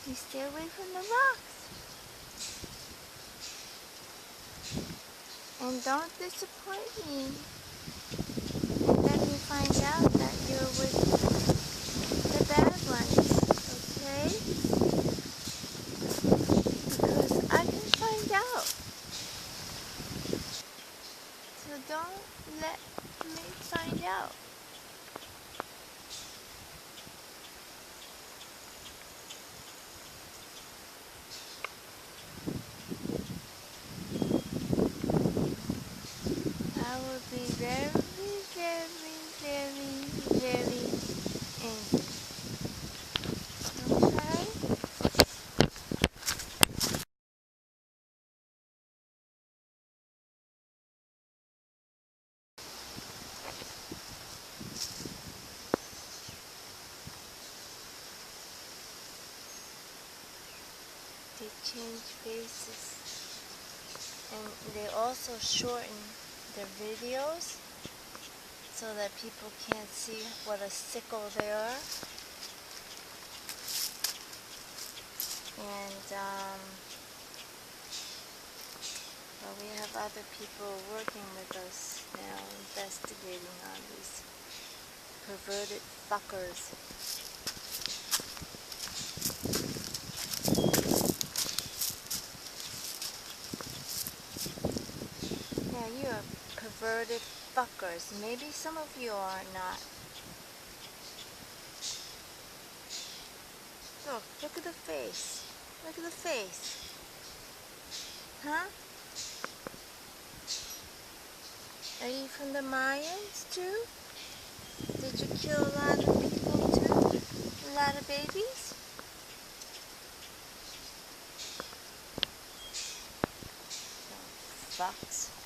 You stay away from the rocks. And don't disappoint me. And let me find out that you're with the bad ones, okay? Because I can find out. So don't let me find out. I will be very, very, very, very angry. Okay? They change faces. And they also shorten their videos so that people can't see what a sickle they are. And well, we have other people working with us now, investigating on these perverted fuckers. Yeah, you are perverted fuckers. Maybe some of you are not. Look at the face. Look at the face. Huh? Are you from the Mayans too? Did you kill a lot of people too? A lot of babies? Fucks.